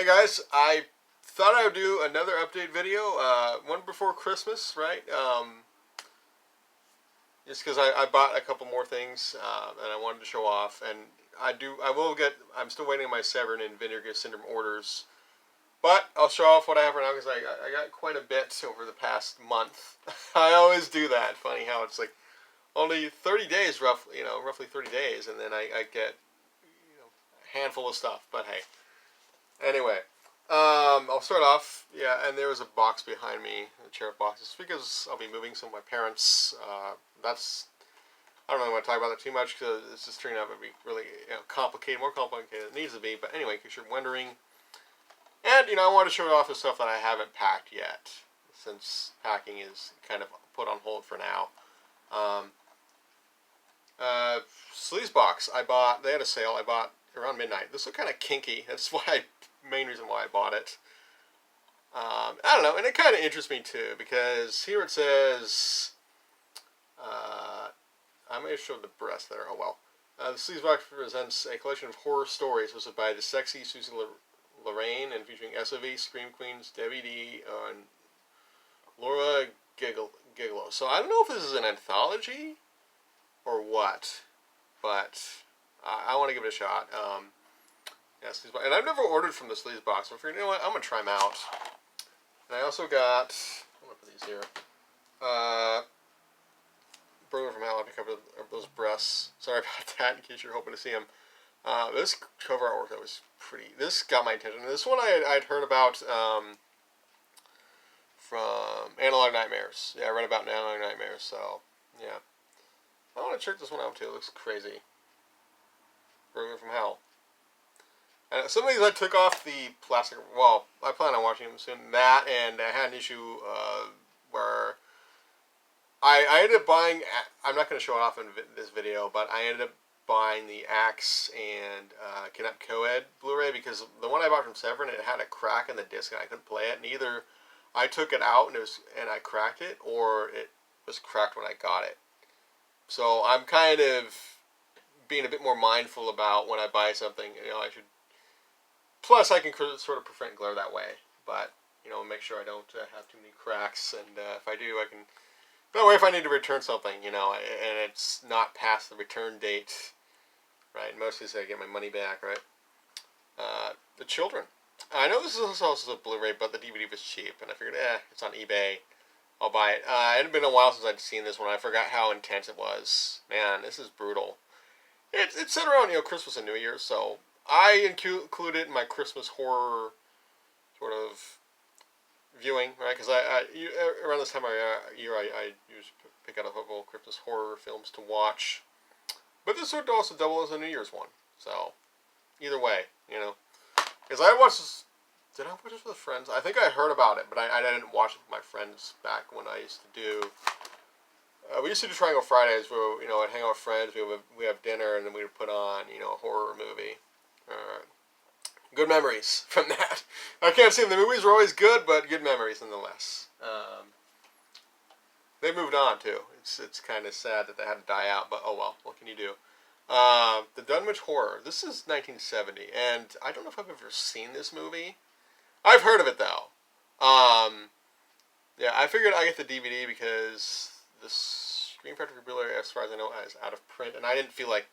Hey guys, I thought I would do another update video, one before Christmas, right? Just because I bought a couple more things and I wanted to show off, and I'm still waiting on my Severn and Vinegar Syndrome orders, but I'll show off what I have right now because I got quite a bit over the past month. I always do that. Funny how it's like only 30 days, roughly 30 days, and then I get a handful of stuff. But hey, anyway. I'll start off, and there was a box behind me, a chair of boxes, because I'll be moving some of my parents. I don't really want to talk about that too much, because it's just turning out to be really complicated, more complicated than it needs to be, but anyway, in case you're wondering. And, I want to show off the stuff that I haven't packed yet, since packing is kind of put on hold for now. Sleaze box, they had a sale, I bought around midnight. This was kind of kinky, that's main reason why I bought it. I don't know, and it kind of interests me too, because here it says, I may have showed the breast there, oh well. The Sleaze box presents a collection of horror stories hosted by the sexy Susie Lorraine and featuring SOV, Scream Queens, Debbie D, and Laura Gigolo. So I don't know if this is an anthology or what, but I want to give it a shot. And I've never ordered from the Sleaze box, so I figured, what, I'm going to try them out. And I also got, I'm going to put these here, Burger from Hell, I pick up those breasts. Sorry about that, in case you're hoping to see them. This cover artwork that was pretty, this got my attention. This one I'd heard about from Analog Nightmares. Yeah, I read about Analog Nightmares, so, yeah. I want to check this one out too, it looks crazy. Burger from Hell. And some of these I took off the plastic. Well, I plan on watching them soon. That, and I had an issue where I ended up buying. I'm not going to show it off in this video, but I ended up buying the Axe and Kidnap Coed Blu-ray because the one I bought from Severn, it had a crack in the disc and I couldn't play it. And either I took it out and I cracked it, or it was cracked when I got it. So I'm kind of being a bit more mindful about when I buy something. I should. Plus, I can sort of prevent glare that way, but, make sure I don't have too many cracks, and if I do, I can, that way if I need to return something, and it's not past the return date, right, mostly so I get my money back, right. The Children. I know this is also a Blu-ray, but the DVD was cheap, and I figured, it's on eBay, I'll buy it. It had been a while since I'd seen this one, I forgot how intense it was. Man, this is brutal. It's set around, Christmas and New Year's, so I include it in my Christmas horror sort of viewing, right? Because around this time of year, I usually pick out a couple Christmas horror films to watch. But this would also double as a New Year's one. So, either way, Because I watched this, did I watch this with friends? I think I heard about it, but I didn't watch it with my friends back when I used to do. We used to do Triangle Fridays where, I'd hang out with friends, we have dinner, and then we would put on, a horror movie. Good memories from that. I can't say the movies were always good, but good memories nonetheless. They moved on too. It's kind of sad that they had to die out, but oh well. What can you do? The Dunwich Horror. This is 1970, and I don't know if I've ever seen this movie. I've heard of it though. Yeah, I figured I get the DVD because the Screen Factory Blu-ray, as far as I know, is out of print, and I didn't feel like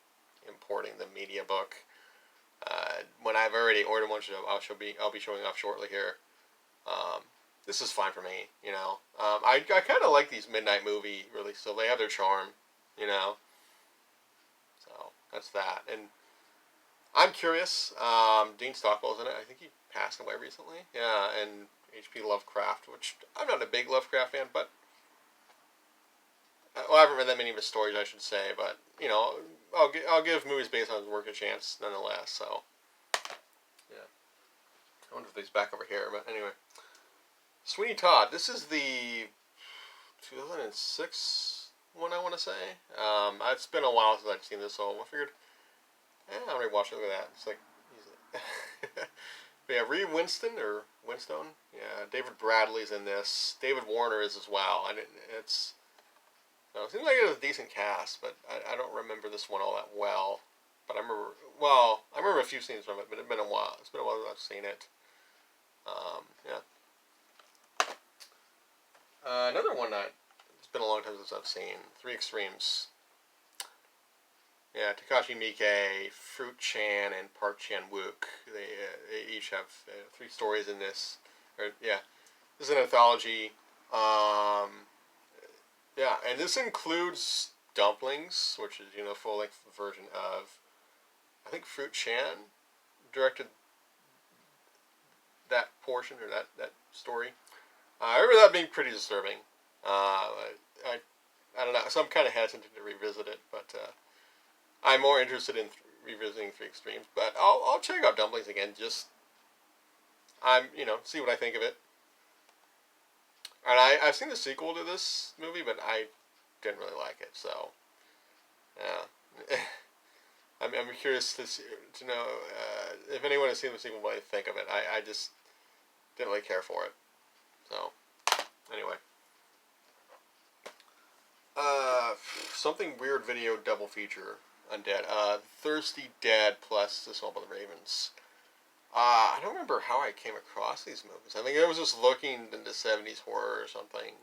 importing the media book. When I've already ordered one, I'll be showing off shortly here. This is fine for me, I kind of like these midnight movie releases, so they have their charm, So that's that. And I'm curious. Dean Stockwell's in it. I think he passed away recently. Yeah, and H.P. Lovecraft, which I'm not a big Lovecraft fan, but I haven't read that many of his stories, I should say, but, I'll give movies based on his work a chance, nonetheless, so, yeah. I wonder if he's back over here, but anyway. Sweeney Todd, this is the 2006 one, I want to say. It's been a while since I've seen this, so I figured, I already watched it, look at that. It's like, yeah, Winstone, yeah, David Bradley's in this. David Warner is as well, and it seems like it was a decent cast, but I don't remember this one all that well. But I remember a few scenes from it, but it's been a while. It's been a while since I've seen it. Yeah. Another one that it's been a long time since I've seen. Three Extremes. Yeah, Takashi Miike, Fruit Chan, and Park Chan Wook. They each have 3 stories in this. Yeah, this is an anthology. Yeah, and this includes Dumplings, which is full length version of. I think Fruit Chan directed that portion or that story. I remember that being pretty disturbing. I don't know, so I'm kind of hesitant to revisit it, but I'm more interested in revisiting Three Extremes. But I'll check out Dumplings again. Just see what I think of it. And I've seen the sequel to this movie, but I didn't really like it. So yeah, I'm curious to know if anyone has seen the sequel, what they think of it. I just didn't really care for it. So anyway. Something weird video double feature. Undead. Thirsty Dead plus This All But the Ravens. I don't remember how I came across these movies. I think I was just looking into 70s horror or something.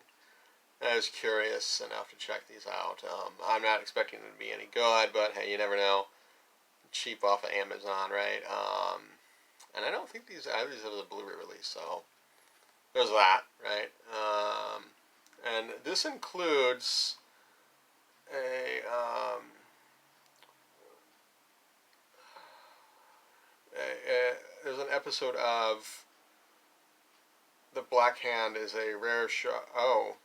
And I was curious enough to check these out. I'm not expecting them to be any good, but hey, you never know. Cheap off of Amazon, right? And I don't think either of these have a Blu-ray release, so there's that, right? And this includes there's an episode of The Black Hand is a rare shot. Oh,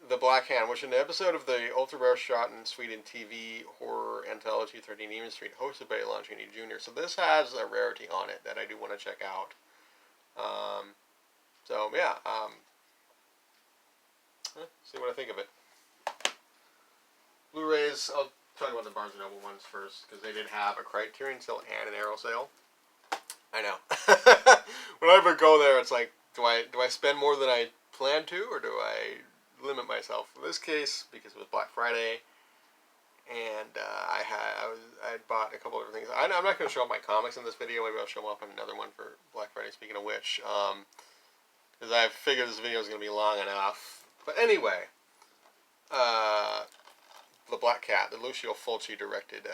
The Black Hand, which is an episode of the ultra rare shot in Sweden TV horror anthology 13 Demon Street, hosted by Lon Chaney Jr. So this has a rarity on it that I do want to check out. So yeah, see what I think of it. Blu-rays, I'll talk about the Barnes & Noble ones first, because they did have a Criterion sale and an Arrow sale. I know. When I ever go there, it's like, do I spend more than I plan to, or do I limit myself? In this case, because it was Black Friday, and I bought a couple other things. I'm not going to show up my comics in this video. Maybe I'll show them up in another one for Black Friday, speaking of which. Because I figured this video is going to be long enough. But anyway, The Black Cat, the Lucio Fulci directed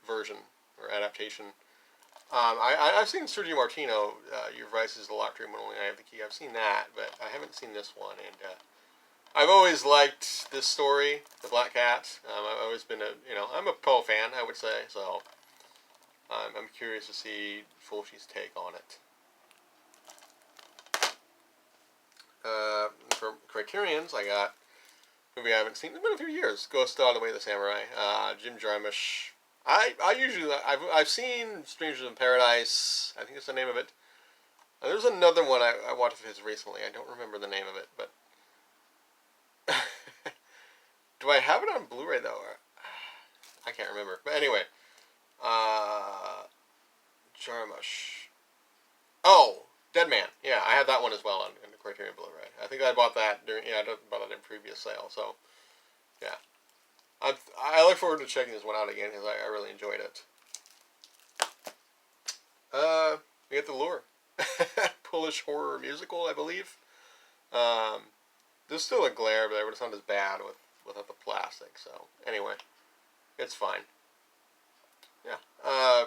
version or adaptation. I've seen Sergio Martino, Your Vice is the Locked Room and Only I Have the Key. I've seen that, but I haven't seen this one. And I've always liked this story, The Black Cat. I've always been I'm a Poe fan, I would say. So I'm curious to see Fulci's take on it. For Criterions, I got a movie I haven't seen. It's been a few years. Ghost Dog, The Way of the Samurai. Jim Jarmusch. I usually I've seen Strangers in Paradise. I think that's the name of it. There's another one I watched of his recently. I don't remember the name of it, but do I have it on Blu-ray though? I can't remember. But anyway, Jarmusch. Oh, Dead Man. Yeah, I have that one as well on the Criterion Blu-ray. I think I bought that I bought that in previous sale. So, yeah. I look forward to checking this one out again because I really enjoyed it. We get The Lure. Polish horror musical, I believe. There's still a glare, but it's not as bad without the plastic. So, anyway, it's fine. Yeah. I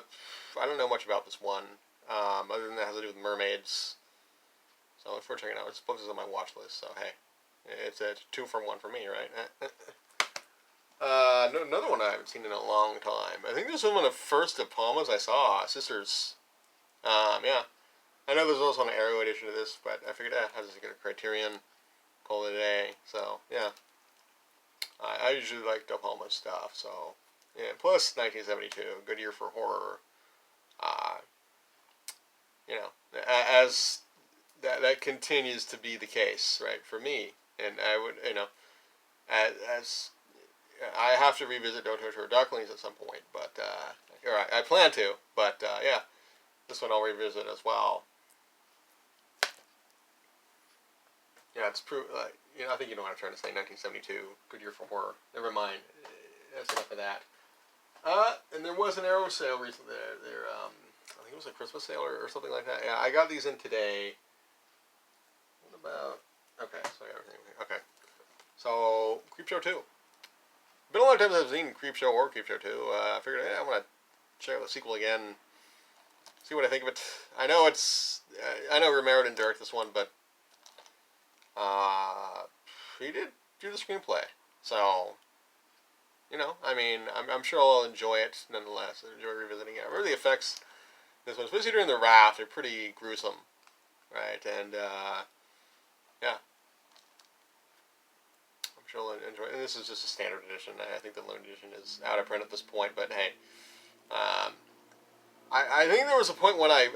don't know much about this one. Other than that, it has to do with mermaids. So I look forward to checking it out. I suppose it's on my watch list, so hey. It's a 2 for 1 for me, right? Another one I haven't seen in a long time. I think this was one of the first De Palmas I saw, Sisters. Yeah. I know there's also an Arrow edition of this, but I figured, I'll just get a Criterion, call it a day. So, yeah. I usually like De Palma stuff, so. Yeah, plus 1972, good year for horror. As that continues to be the case, right, for me. And I would, as I have to revisit Don't Torture Ducklings at some point, but, or I plan to, but, yeah, this one I'll revisit as well. Yeah, it's true. I think you know what I'm trying to say. 1972, good year for horror. Never mind. That's enough of that. And there was an Arrow sale recently. Their I think it was a Christmas sale or something like that. Yeah, I got these in today. What about... Okay, so everything. Okay. So, Creepshow 2. Been a long time since I've seen Creepshow or Creepshow 2. I figured, yeah, I'm going to check out the sequel again. See what I think of it. I know it's... I know Romero didn't direct this one, but... he did do the screenplay. So... You know, I mean, I'm sure I'll enjoy it nonetheless. I enjoy revisiting it. I remember the effects this one, especially during the raft, are pretty gruesome, right? And, yeah. I'm sure I'll enjoy it. And this is just a standard edition. I think the limited edition is out of print at this point, but hey. I think there was a point when I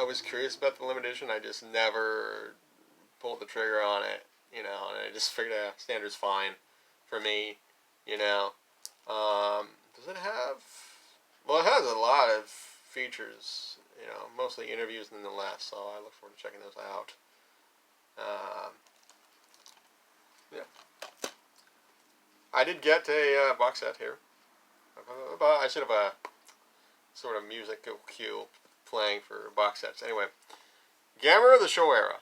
was curious about the limited edition. I just never pulled the trigger on it, you know, and I just figured standard's fine for me, you know. Does it have... Well, it has a lot of features, you know, mostly interviews nonetheless, so I look forward to checking those out. Yeah. I did get a box set here. I should have a sort of music cue playing for box sets. Anyway, Gamera, the Show Era.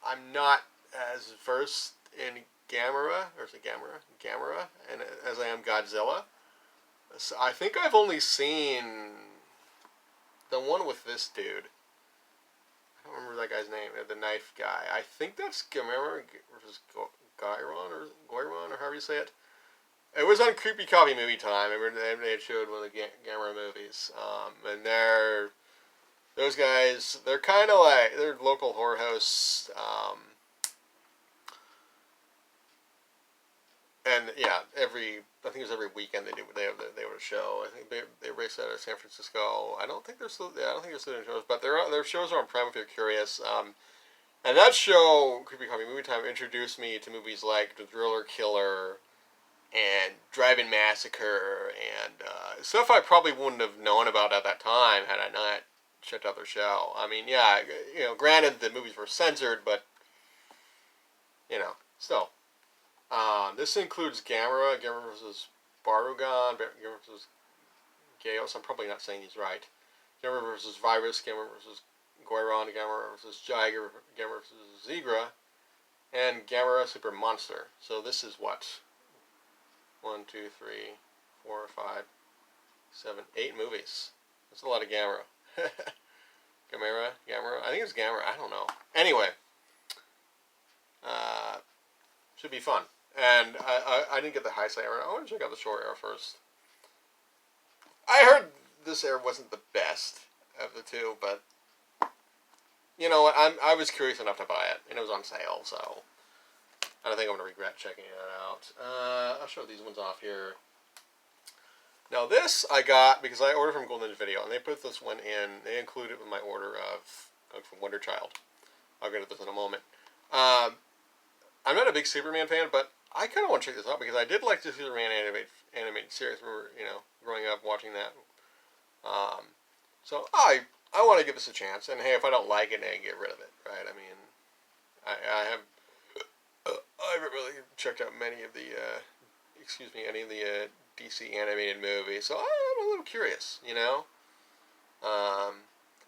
I'm not as versed in Gamera, or is it Gamera? Gamera, and as I am Godzilla. So I think I've only seen the one with this dude. I don't remember that guy's name, the knife guy. I think that's Gamera versus Goiron, or however you say it. It was on Creepy Coffee Movie Time. They showed one of the Gamera movies. And those guys, they're kind of like, they're local horror hosts. And yeah, I think it was every weekend they would show. I think they raced out of San Francisco. I don't think they're still doing shows, but their shows are on Prime if you're curious. And that show, Creepy Coffee Movie Time, introduced me to movies like The Thriller Killer and Drive-In Massacre and stuff I probably wouldn't have known about at that time had I not checked out their show. I mean, yeah, you know, granted the movies were censored, but you know, still. This includes Gamera versus Barugan, Gamera versus Geos. I'm probably not saying these right. Gamera versus Virus, Gamera versus Goiron, Gamera versus Jiger, Gamera versus Zigra, and Gamera Super Monster. So this is what? 1, 2, 3, 4, 5, 7, 8 movies. That's a lot of Gamera. Gamera? I think it's Gamera. I don't know. Anyway. Should be fun. And I didn't get the Heisei era. I want to check out the Shore era first. I heard this era wasn't the best of the two, but you know what? I was curious enough to buy it, and it was on sale, so I don't think I'm going to regret checking it out. I'll show these ones off here. Now this I got because I ordered from Golden Ninja Video, and they put this one in. They included it with my order of from Wonder Child. I'll get to this in a moment. I'm not a big Superman fan, but I kind of want to check this out because I did like the Superman animated series. I remember, you know, growing up watching that. So I want to give this a chance. And hey, if I don't like it, I get rid of it, right? I mean, I haven't really checked out any of the DC animated movies, so I'm a little curious, you know. I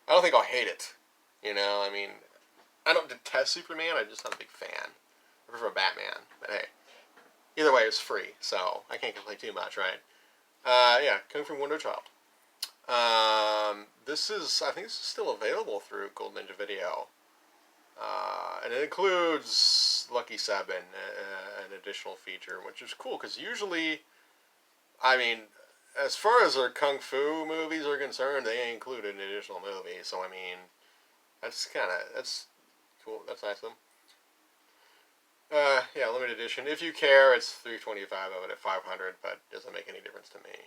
don't think I'll hate it, you know. I mean, I don't detest Superman. I'm just not a big fan. I prefer Batman, but hey, either way, it's free, so I can't complain too much, right? Yeah, coming from Wonder Child. This is, I think this is still available through Golden Ninja Video. And it includes Lucky 7, an additional feature, which is cool, because usually, I mean, as far as their Kung Fu movies are concerned, they include an additional movie, so I mean, that's cool, that's nice of them. Yeah, limited edition. If you care, it's $325 of it at $500, but it doesn't make any difference to me.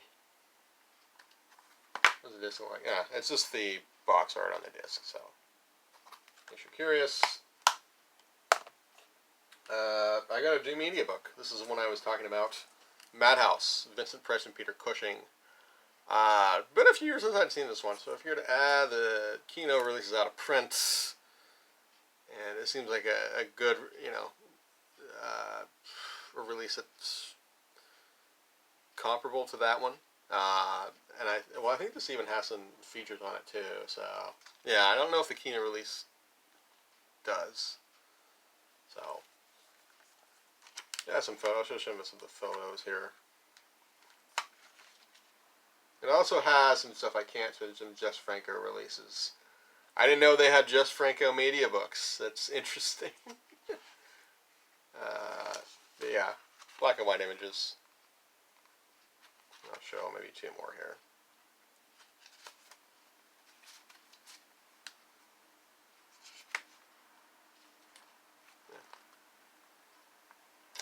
What does the disc look like? Yeah, it's just the box art on the disc, so if you're curious. I got a Doom Media book. This is one I was talking about. Madhouse, Vincent Price and Peter Cushing. Been a few years since I'd seen this one, so if you're to add, the Kino releases out of print, and it seems like a good, you know, a release that's comparable to that one. And I think this even has some features on it too. So yeah, I don't know if the Kino release does. So yeah, some photos. I'll show some of the photos here. It also has some stuff I can't show, some Just Franco releases. I didn't know they had Just Franco media books. That's interesting. But yeah, black and white images. I'll show maybe two more here.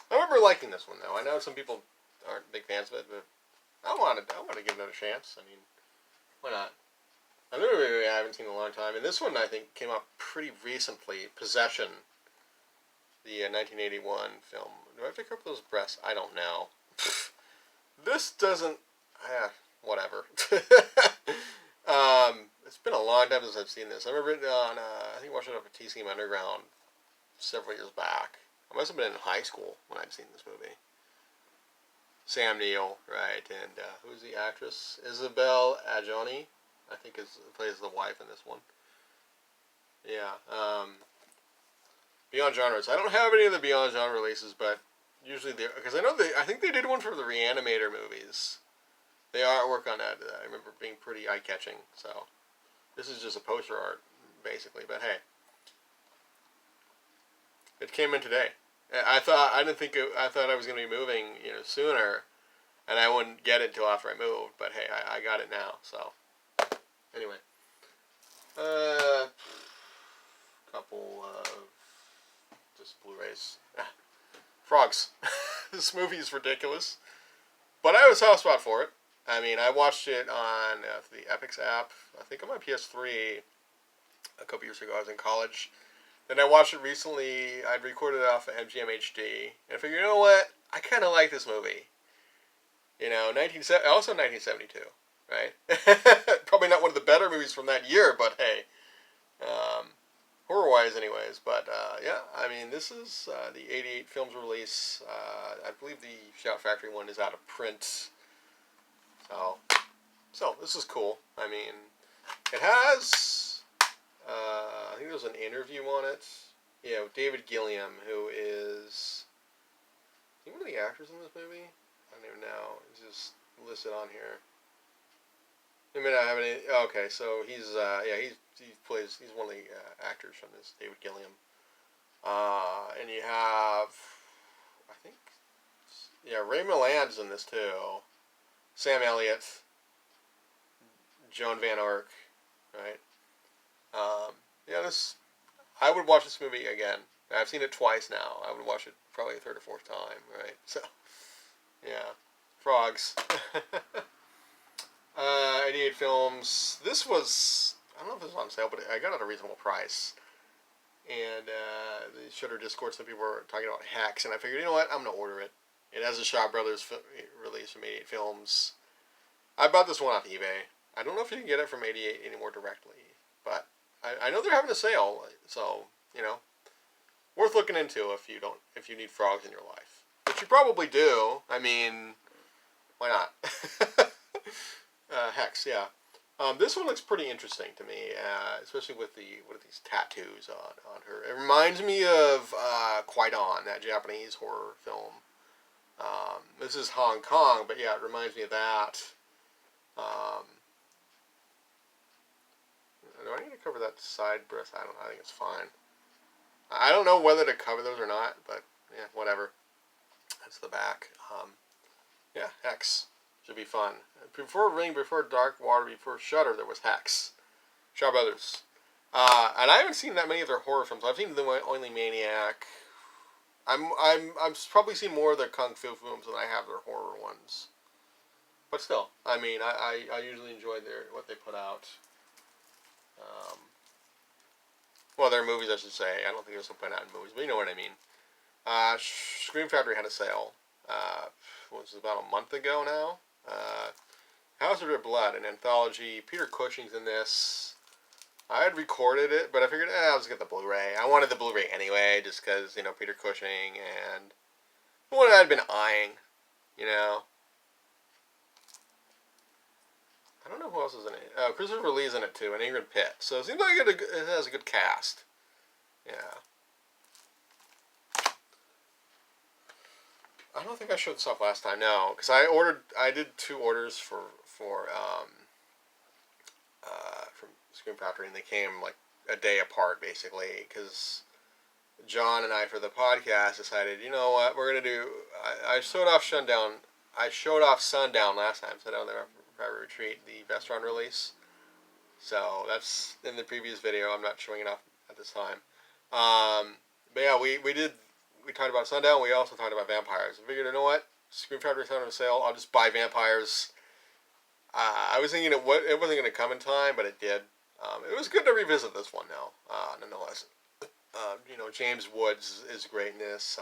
I remember liking this one though. I know some people aren't big fans of it, but I want to give it another chance. I mean, why not? Another movie I haven't seen in a long time, and this one I think came out pretty recently. Possession, the 1981 film. Do I have to cover those breasts? I don't know. This doesn't. Whatever. It's been a long time since I've seen this. I remember it on. I think I watched it up at TCM Underground several years back. I must have been in high school when I'd seen this movie. Sam Neill, right, and who's the actress? Isabel Adjani, I think plays the wife in this one. Yeah. Beyond Genres. I don't have any of the Beyond Genre releases, but usually because I think they did one for the Reanimator movies. The artwork on that I remember being pretty eye-catching. So this is just a poster art basically, but hey, it came in today. I thought I was going to be moving sooner, and I wouldn't get it until after I moved. But hey, I got it now. So anyway, couple of just Blu-rays. Frogs. This movie is ridiculous, but I was hotspot for it. I mean, I watched it on the Epix app. I think on my PS3 a couple years ago. I was in college. Then I watched it recently. I'd recorded it off of MGM HD. And I figured, you know what? I kind of like this movie. Also 1972, right? Probably not one of the better movies from that year, but hey. Horror-wise anyways. But, yeah, I mean, this is the 88 films release. I believe the Shout Factory one is out of print. So this is cool. I mean, it has, I think there's an interview on it. Yeah, with David Gilliam, who is one of the actors in this movie. I don't even know. He's just listed on here. I mean, I have any. Okay, so he's he's one of the actors from this, David Gilliam. And you have, I think, Ray Milland's in this too. Sam Elliott, Joan Van Ark, right? I would watch this movie again. I've seen it twice now. I would watch it probably a third or fourth time, right? So, yeah. Frogs. 88 films. This was, I don't know if it was on sale, but I got it at a reasonable price. And the Shudder Discord, some people were talking about Hex, and I figured, you know what, I'm going to order it. It has a Shaw Brothers release from 88 Films. I bought this one off eBay. I don't know if you can get it from 88 anymore directly, but I know they're having a sale, so worth looking into if you need frogs in your life, which you probably do. I mean, why not? Hex, yeah. This one looks pretty interesting to me, especially with these tattoos on her. It reminds me of Kwai-Dan, that Japanese horror film. This is Hong Kong, but yeah, it reminds me of that. Do I need to cover that side breast? I think it's fine. I don't know whether to cover those or not, but yeah, whatever. That's the back. Yeah, Hex. Should be fun. Before Ring, before Dark Water, before Shudder, there was Hex. Shaw Brothers. And I haven't seen that many of their horror films. I've seen The Only Maniac. I'm probably seen more of their Kung Fu films than I have their horror ones. But still, I mean, I usually enjoy what they put out. Well, their movies, I should say. I don't think they're still putting out in movies, but you know what I mean. Scream Factory had a sale. Was it about a month ago now? House of Red Blood, an anthology. Peter Cushing's in this. I had recorded it, but I figured, I'll just get the Blu-ray. I wanted the Blu-ray anyway, just because, Peter Cushing, and what I'd been eyeing, I don't know know who else is in it. Christopher Lee's in it too, and Ingrid Pitt. So it seems like it has a good cast. Yeah. I don't think I showed this off last time. No, because I did 2 orders from Scream Factory, and they came like a day apart basically. Because John and I, for the podcast, decided, you know what, we're gonna do. I showed off Sundown. I showed off Sundown last time. Sundown there Private Retreat, the Vestron release. So that's in the previous video. I'm not showing it off at this time. But yeah, we talked about Sundown. We also talked about vampires. I figured, you know what, Scream Factory's on sale. I'll just buy vampires. I was thinking it wasn't going to come in time, but it did. It was good to revisit this one now, nonetheless. You know, James Woods is great in this.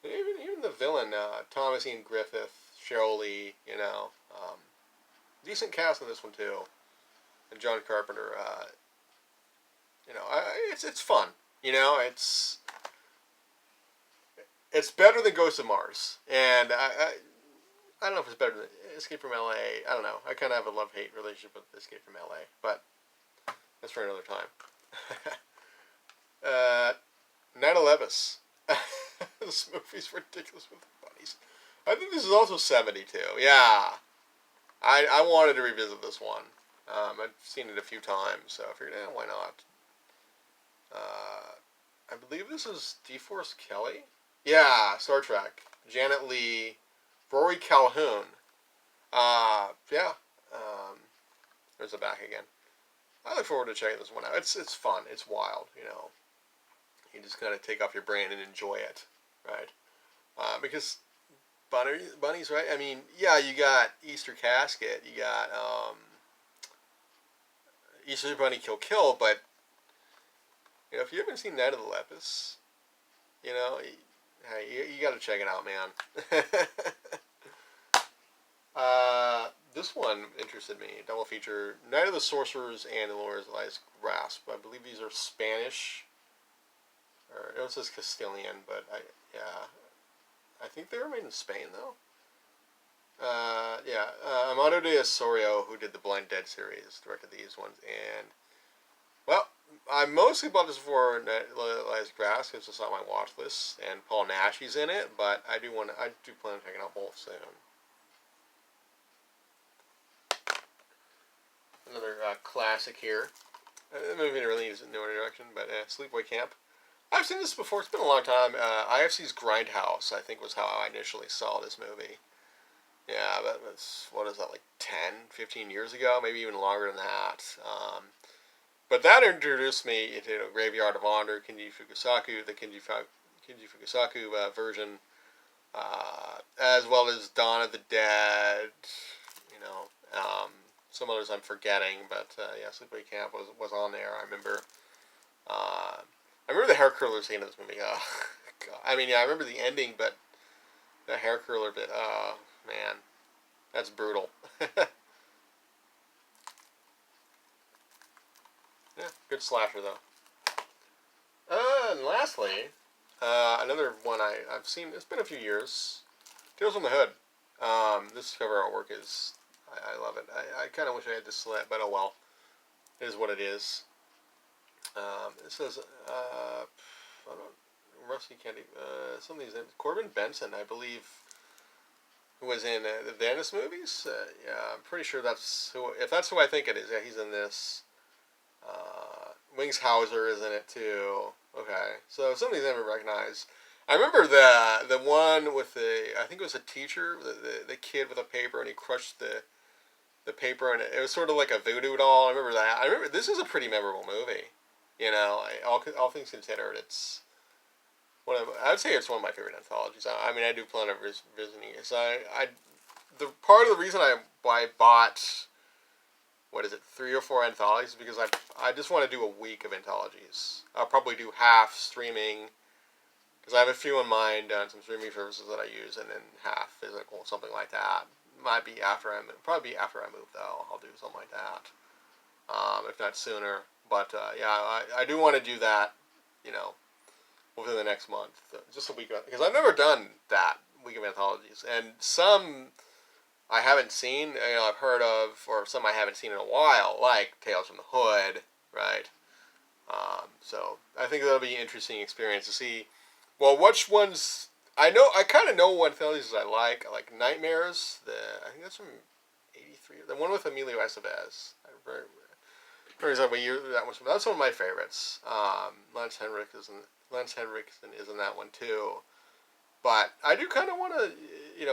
Even the villain, Thomas Ian Griffith, Cheryl Lee, you know. Decent cast in this one, too. And John Carpenter, you know, it's fun. You know, it's better than Ghost of Mars. And I don't know if it's better than Escape from L.A. I don't know. I kind of have a love-hate relationship with Escape from L.A. But that's for another time. Night of Levis. This movie's ridiculous with the bunnies. I think this is also 72. Yeah. I wanted to revisit this one. I've seen it a few times, so I figured, why not? I believe this is DeForest Kelly. Yeah, Star Trek. Janet Leigh, Rory Calhoun. Yeah. There's the back again. I look forward to checking this one out. It's fun. It's wild, you know. You just kind of take off your brain and enjoy it, right? Because bunnies, right? I mean, yeah, you got Easter Casket. You got Easter Bunny Kill, but you know, if you haven't seen Night of the Lepus, you know, you got to check it out, man. This one interested me. Double feature: Night of the Sorcerers and The Lord of Lies Grasp. I believe these are Spanish, or it says Castilian, but I think they were made in Spain though. Yeah, Amado de Osorio, who did the Blind Dead series, directed these ones, and well, I mostly bought this for Night of the Lies Grasp because it's on my watch list, and Paul Naschy's in it, but I do plan on checking out both soon. Another classic here. The movie really needs no introduction, but Sleepaway Camp. I've seen this before. It's been a long time. IFC's Grindhouse, I think, was how I initially saw this movie. Yeah, that's, what is that, like 10, 15 years ago? Maybe even longer than that. But that introduced me into Graveyard of Honor, Kenji Fukasaku, the Kenji Fukasaku version, as well as Dawn of the Dead, you know, some others I'm forgetting, but yeah, Sleepaway Camp was on there. I remember the hair curler scene in this movie. God. I mean, yeah, I remember the ending, but the hair curler bit, man, that's brutal. Yeah, good slasher though. And lastly, another one I've seen. It's been a few years. Tales from the Hood. This cover artwork is. I love it. I kind of wish I had this slit, but oh well. It is what it is. It says, I don't, Rusty Candy, some of these names. Corbin Benson, I believe, who was in the Dennis movies. Yeah, I'm pretty sure that's who. If that's who I think it is, yeah, he's in this. Wings Hauser is in it too. Okay, so some of these I never recognize. I remember the one with I think it was a teacher, the kid with a paper, and he crushed the paper, and it was sort of like a voodoo doll. I remember that. I remember this is a pretty memorable movie. You know, all things considered, it's I would say it's one of my favorite anthologies. I mean, I do plan on visiting it. So the part of the reason I bought, what is it, 3 or 4 anthologies, is because I just want to do a week of anthologies. I'll probably do half streaming, because I have a few in mind on some streaming services that I use, and then half physical, something like that. Might be probably after I move though. I'll do something like that, if not sooner. But yeah, I do want to do that, you know, within the next month, just a week, because I've never done that week of anthologies, and some I haven't seen, I've heard of, or some I haven't seen in a while, like Tales from the Hood, right? So I think that'll be an interesting experience to see. Well, which ones I kind of know what anthologies I like. I like Nightmares. I think that's from '83. The one with Emilio Estevez. That's one of my favorites. Lance Henriksen is in that one too. But I do kind of want to,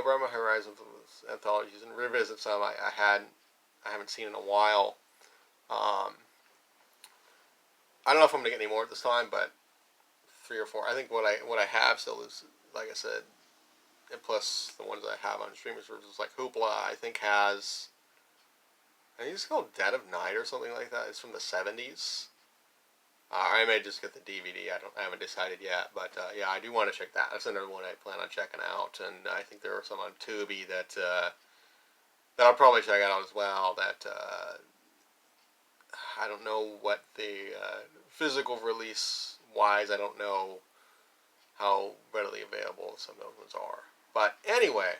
broaden my horizons with anthologies and revisit some I haven't seen in a while. I don't know if I'm gonna get any more at this time, but 3 or 4. I think what I have still is, like I said, and plus the ones I have on streaming services like Hoopla. I think it's called Dead of Night or something like that. It's from the '70s. I may just get the DVD. I haven't decided yet, but yeah, I do want to check that. That's another one I plan on checking out, and I think there are some on Tubi that I'll probably check out as well. That I don't know what the physical release wise. I don't know how readily available some of those ones are. But anyway,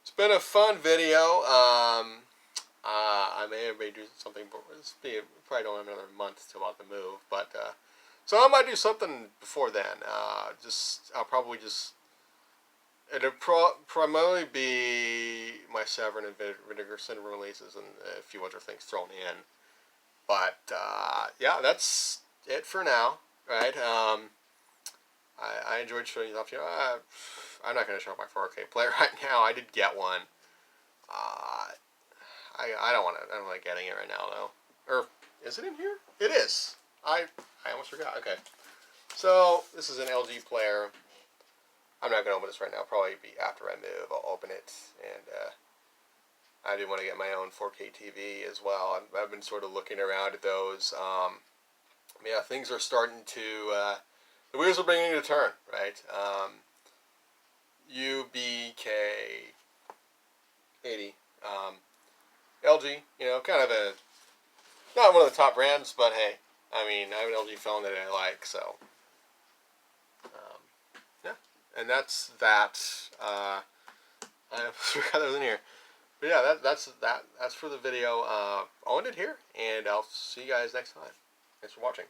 it's been a fun video. I may do something. Probably don't have another month till about the move, but so I might do something before then. I'll probably just. It'll primarily be my Severin and Vinegar Syndrome releases and a few other things thrown in. But yeah, that's it for now, right? I enjoyed showing you off. I'm not going to show my 4K player right now. I did get one. I don't like getting it right now though. Or is it in here? It is. I almost forgot. Okay. So this is an LG player. I'm not going to open this right now. Probably be after I move. I'll open it, and I do want to get my own 4K TV as well. I've been sort of looking around at those. Yeah, things are starting to. The wheels are beginning to turn, right? UBK 80. LG, kind of not one of the top brands, but hey, I mean, I have an LG phone that I like, so, yeah, and that's that. I forgot that was in here, but yeah, that's for the video. I'll end it here, and I'll see you guys next time. Thanks for watching.